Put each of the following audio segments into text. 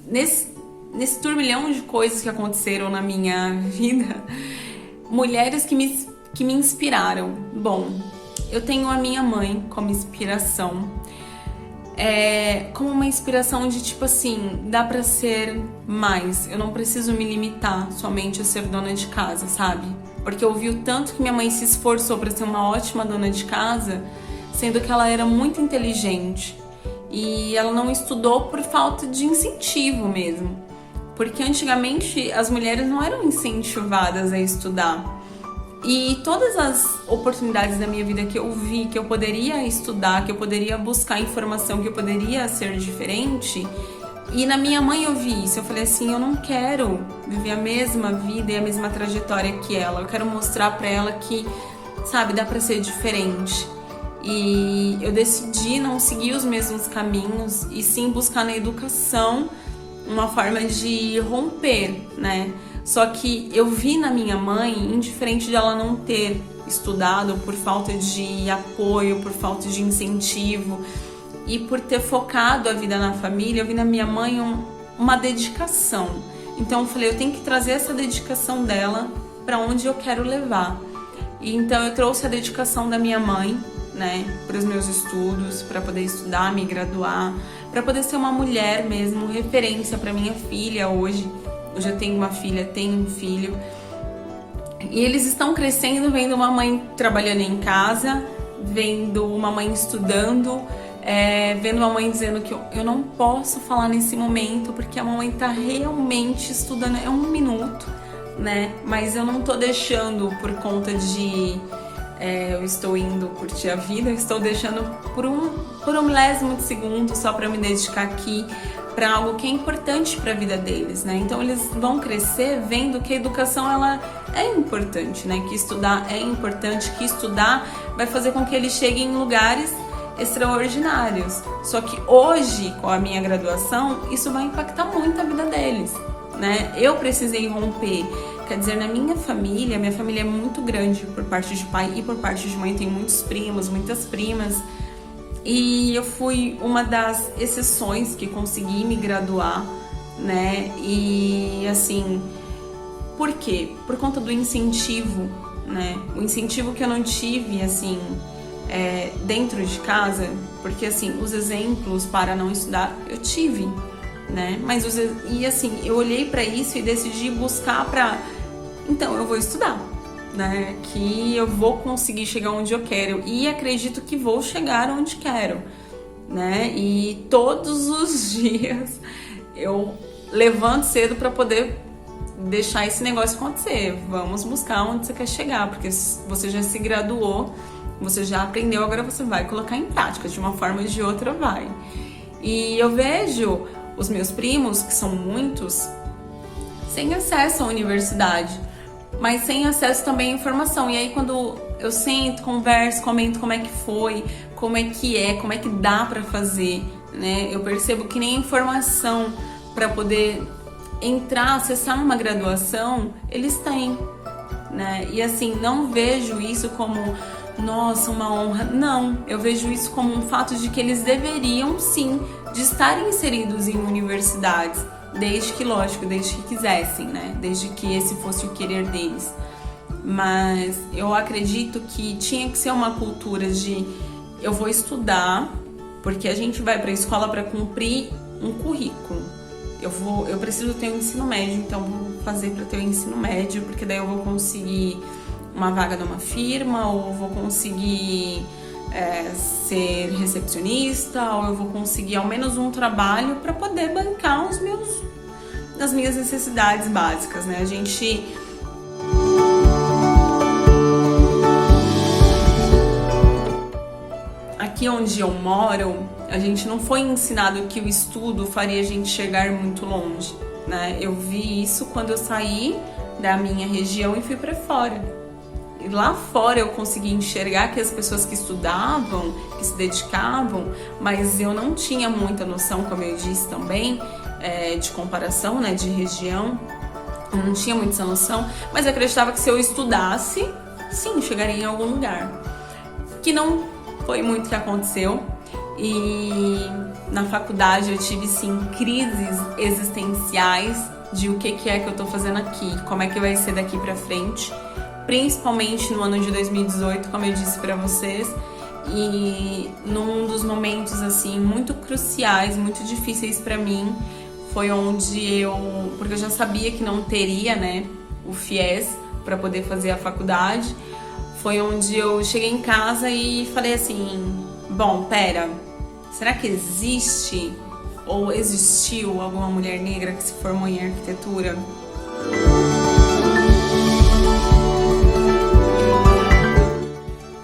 nesse turbilhão de coisas que aconteceram na minha vida, mulheres que me inspiraram. Bom, eu tenho a minha mãe como inspiração, como uma inspiração de tipo assim, dá pra ser mais, eu não preciso me limitar somente a ser dona de casa, sabe? Porque eu vi o tanto que minha mãe se esforçou pra ser uma ótima dona de casa, sendo que ela era muito inteligente e ela não estudou por falta de incentivo mesmo, porque antigamente as mulheres não eram incentivadas a estudar. E todas as oportunidades da minha vida que eu vi, que eu poderia estudar, que eu poderia buscar informação, que eu poderia ser diferente, e na minha mãe eu vi isso. Eu falei assim, eu não quero viver a mesma vida e a mesma trajetória que ela. Eu quero mostrar pra ela que, sabe, dá pra ser diferente. E eu decidi não seguir os mesmos caminhos e sim buscar na educação uma forma de romper, né? Só que eu vi na minha mãe, indiferente de ela não ter estudado por falta de apoio, por falta de incentivo e por ter focado a vida na família, eu vi na minha mãe uma dedicação. Então eu falei, eu tenho que trazer essa dedicação dela para onde eu quero levar. E então eu trouxe a dedicação da minha mãe, né, para os meus estudos, para poder estudar, me graduar, para poder ser uma mulher mesmo, referência para minha filha hoje. Hoje eu tenho uma filha, tenho um filho. E eles estão crescendo vendo uma mãe trabalhando em casa, vendo uma mãe estudando, vendo uma mãe dizendo que eu não posso falar nesse momento porque a mamãe tá realmente estudando, é 1 minuto, né? Mas eu não tô deixando por conta de eu estou indo curtir a vida, eu estou deixando por um milésimo de segundo só para me dedicar aqui para algo que é importante para a vida deles, né? Então eles vão crescer vendo que a educação ela é importante, né? Que estudar é importante, que estudar vai fazer com que eles cheguem em lugares extraordinários. Só que hoje, com a minha graduação, isso vai impactar muito a vida deles, né? Eu precisei romper. Quer dizer, na minha família é muito grande por parte de pai e por parte de mãe, tem muitos primos, muitas primas. E eu fui uma das exceções que consegui me graduar, né? E assim, por quê? Por conta do incentivo, né? O incentivo que eu não tive, assim, dentro de casa, porque assim, os exemplos para não estudar eu tive, né? Mas e assim, eu olhei para isso e decidi buscar então eu vou estudar, né? Que eu vou conseguir chegar onde eu quero e acredito que vou chegar onde quero, né? E todos os dias eu levanto cedo para poder deixar esse negócio acontecer. Vamos buscar onde você quer chegar, porque você já se graduou, você já aprendeu, agora você vai colocar em prática, de uma forma ou de outra vai. E eu vejo os meus primos, que são muitos, sem acesso à universidade, mas sem acesso também à informação. E aí quando eu sento, converso, comento como é que foi, como é que dá pra fazer, né? Eu percebo que nem informação pra poder entrar, acessar uma graduação, eles têm, né? E assim, não vejo isso como, nossa, uma honra. Não, eu vejo isso como um fato de que eles deveriam sim de estar inseridos em universidades, desde que, lógico, desde que quisessem, né? Desde que esse fosse o querer deles. Mas eu acredito que tinha que ser uma cultura de eu vou estudar, porque a gente vai para a escola para cumprir um currículo. Eu preciso ter um ensino médio, então vou fazer para ter o ensino médio, porque daí eu vou conseguir uma vaga numa firma, ou vou conseguir ser recepcionista, ou eu vou conseguir ao menos um trabalho para poder bancar as minhas necessidades básicas, né? Aqui onde eu moro, a gente não foi ensinado que o estudo faria a gente chegar muito longe, né? Eu vi isso quando eu saí da minha região e fui para fora. E lá fora eu consegui enxergar que as pessoas que estudavam, que se dedicavam, mas eu não tinha muita noção, como eu disse também, de comparação, né, de região. Eu não tinha muita essa noção, mas eu acreditava que se eu estudasse, sim, chegaria em algum lugar. Que não foi muito o que aconteceu. E Na faculdade eu tive sim crises existenciais de o que é que eu tô fazendo aqui, como é que vai ser daqui pra frente, principalmente no ano de 2018, como eu disse pra vocês, e num dos momentos assim muito cruciais, muito difíceis pra mim, foi onde porque eu já sabia que não teria, né, o FIES pra poder fazer a faculdade, foi onde eu cheguei em casa e falei assim, bom, pera, será que existe ou existiu alguma mulher negra que se formou em arquitetura?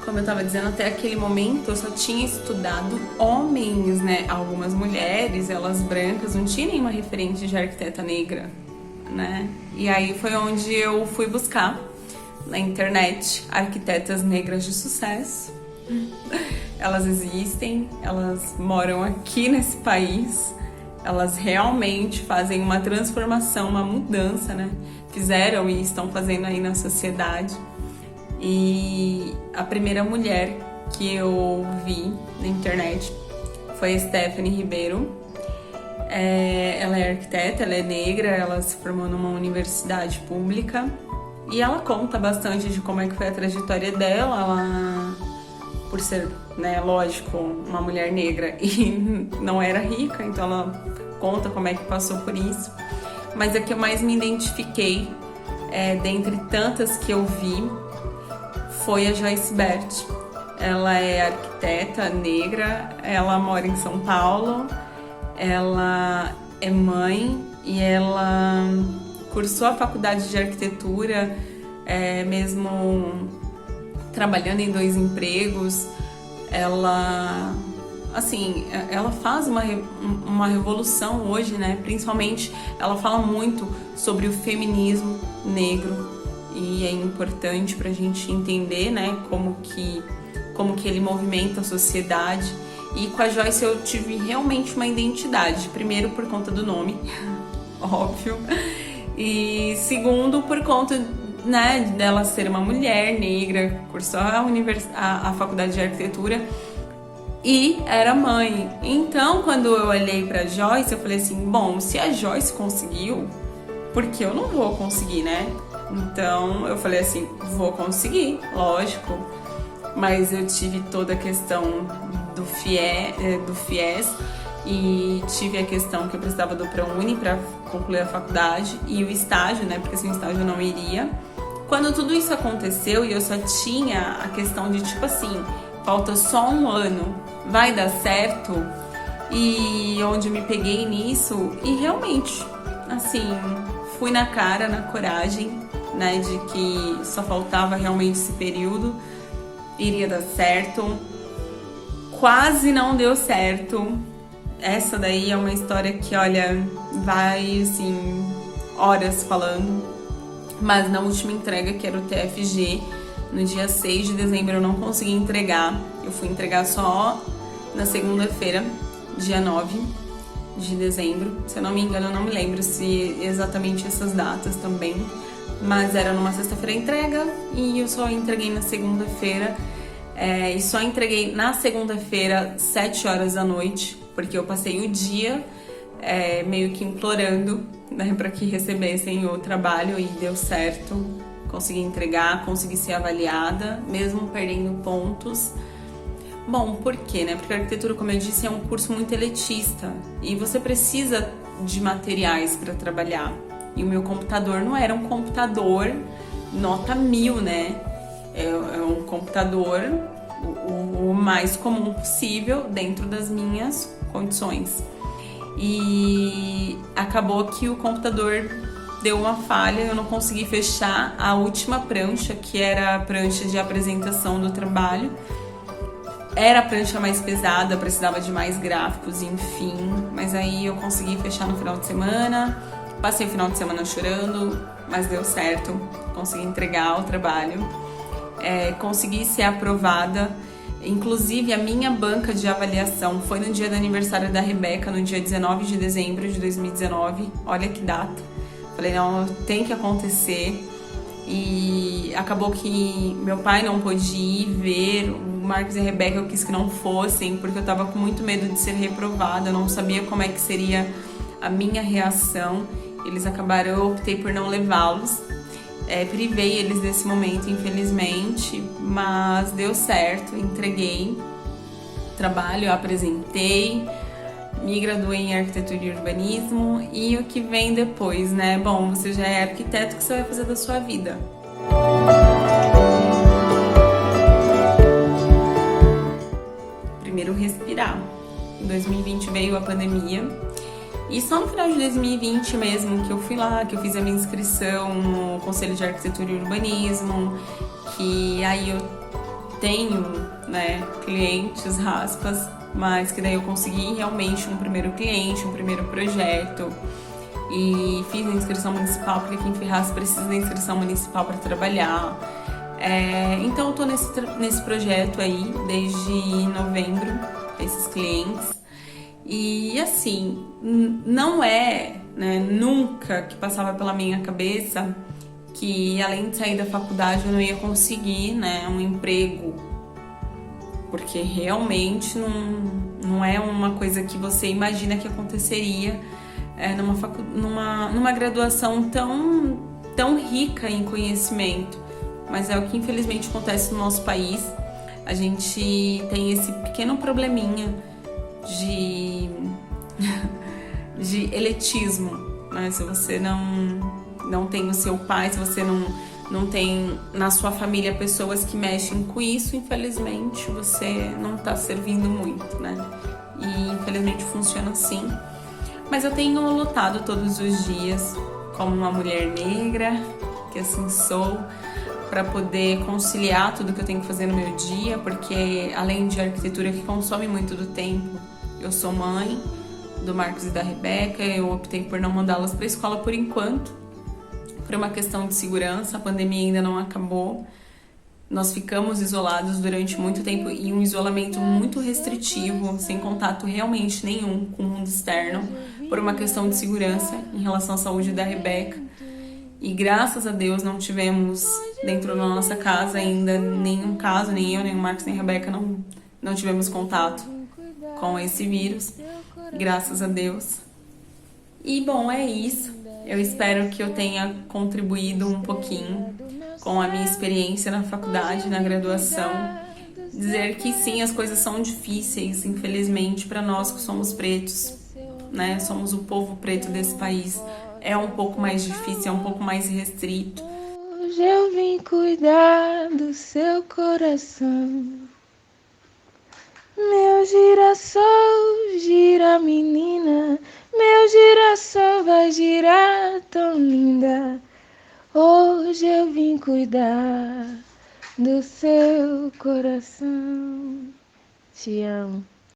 Como eu estava dizendo, até aquele momento eu só tinha estudado homens, né? Algumas mulheres, elas brancas, não tinha nenhuma referente de arquiteta negra, né? E aí foi onde eu fui buscar na internet arquitetas negras de sucesso. Elas existem, elas moram aqui nesse país, elas realmente fazem uma transformação, uma mudança, né? Fizeram e estão fazendo aí na sociedade. E a primeira mulher que eu vi na internet foi a Stephanie Ribeiro. Ela é arquiteta, ela é negra, ela se formou numa universidade pública e ela conta bastante de como é que foi a trajetória dela. Ela, por ser, né, lógico, uma mulher negra e não era rica, então ela conta como é que passou por isso. Mas a que eu mais me identifiquei, dentre tantas que eu vi, foi a Joyce Bert. Ela é arquiteta negra, ela mora em São Paulo, ela é mãe e ela cursou a faculdade de arquitetura, mesmo trabalhando em 2 empregos. Ela, assim, ela faz uma revolução hoje, né? Principalmente, ela fala muito sobre o feminismo negro e é importante pra gente entender, né, como que ele movimenta a sociedade. E com a Joyce eu tive realmente uma identidade, primeiro por conta do nome, óbvio, e segundo por conta, né, dela ser uma mulher negra, cursou a faculdade de arquitetura e era mãe. Então, quando eu olhei pra Joyce, eu falei assim, bom, se a Joyce conseguiu, por que eu não vou conseguir, né? Então, eu falei assim, vou conseguir, lógico, mas eu tive toda a questão do FIES e tive a questão que eu precisava do ProUni para concluir a faculdade e o estágio, né, porque sem estágio eu não iria. Quando tudo isso aconteceu e eu só tinha a questão de tipo assim, falta só 1 ano, vai dar certo? E onde eu me peguei nisso e realmente, assim, fui na cara, na coragem, né, de que só faltava realmente esse período, iria dar certo. Quase não deu certo. Essa daí é uma história que, olha, vai, assim, horas falando. Mas na última entrega, que era o TFG, no dia 6 de dezembro eu não consegui entregar. Eu fui entregar só na segunda-feira, dia 9 de dezembro. Se eu não me engano, eu não me lembro se exatamente essas datas também. Mas era numa sexta-feira a entrega e eu só entreguei na segunda-feira. E só entreguei na segunda-feira, 7 horas da noite, porque eu passei o dia meio que implorando, né, para que recebessem o trabalho e deu certo. Consegui entregar, consegui ser avaliada, mesmo perdendo pontos. Bom, por quê, né? Porque a arquitetura, como eu disse, é um curso muito elitista e você precisa de materiais para trabalhar. E o meu computador não era um computador nota 1000, né? É um computador o mais comum possível dentro das minhas condições. E acabou que o computador deu uma falha, eu não consegui fechar a última prancha, que era a prancha de apresentação do trabalho. Era a prancha mais pesada, precisava de mais gráficos, enfim. Mas aí eu consegui fechar no final de semana. Passei o final de semana chorando, mas deu certo. Consegui entregar o trabalho. Consegui ser aprovada. Inclusive, a minha banca de avaliação foi no dia do aniversário da Rebeca, no dia 19 de dezembro de 2019. Olha que data. Falei, não, tem que acontecer. E acabou que meu pai não pôde ir ver o Marcos e a Rebeca eu quis que não fossem, porque eu tava com muito medo de ser reprovada, eu não sabia como é que seria a minha reação. Eles acabaram, eu optei por não levá-los. Privei eles desse momento, infelizmente, mas deu certo, entreguei trabalho, apresentei, me graduei em arquitetura e urbanismo. E o que vem depois, né? Bom, você já é arquiteto, o que você vai fazer da sua vida? Primeiro, respirar. Em 2020 veio a pandemia. E só no final de 2020 mesmo que eu fui lá, que eu fiz a minha inscrição no Conselho de Arquitetura e Urbanismo, que aí eu tenho, né, clientes, aspas, mas que daí eu consegui realmente um primeiro cliente, um primeiro projeto. E fiz a inscrição municipal, porque aqui em Ferraz precisa da inscrição municipal para trabalhar. Então eu tô nesse projeto aí desde novembro, esses clientes. E assim, não é, né, nunca que passava pela minha cabeça que além de sair da faculdade eu não ia conseguir, né, um emprego, porque realmente não é uma coisa que você imagina que aconteceria numa graduação tão rica em conhecimento, mas é o que infelizmente acontece no nosso país. A gente tem esse pequeno probleminha de elitismo, né? Se você não tem o seu pai, se você não tem na sua família pessoas que mexem com isso, infelizmente você não tá servindo muito, né? E infelizmente funciona assim. Mas eu tenho lutado todos os dias como uma mulher negra, que assim sou, para poder conciliar tudo que eu tenho que fazer no meu dia, porque além de arquitetura que consome muito do tempo, eu sou mãe do Marcos e da Rebeca. Eu optei por não mandá-los para a escola por enquanto, por uma questão de segurança. A pandemia ainda não acabou. Nós ficamos isolados durante muito tempo em um isolamento muito restritivo, sem contato realmente nenhum com o mundo externo, por uma questão de segurança em relação à saúde da Rebeca. E graças a Deus não tivemos dentro da nossa casa ainda nenhum caso, nem eu, nem o Marcos, nem a Rebeca não tivemos contato com esse vírus, graças a Deus. E bom, é isso. Eu espero que eu tenha contribuído um pouquinho com a minha experiência na faculdade, na graduação. Dizer que sim, as coisas são difíceis, infelizmente, para nós que somos pretos, né? Somos o povo preto desse país. É um pouco mais difícil, é um pouco mais restrito. Hoje eu vim cuidar do seu coração. Meu girassol gira, menina, meu girassol vai girar tão linda. Hoje eu vim cuidar do seu coração. Te amo.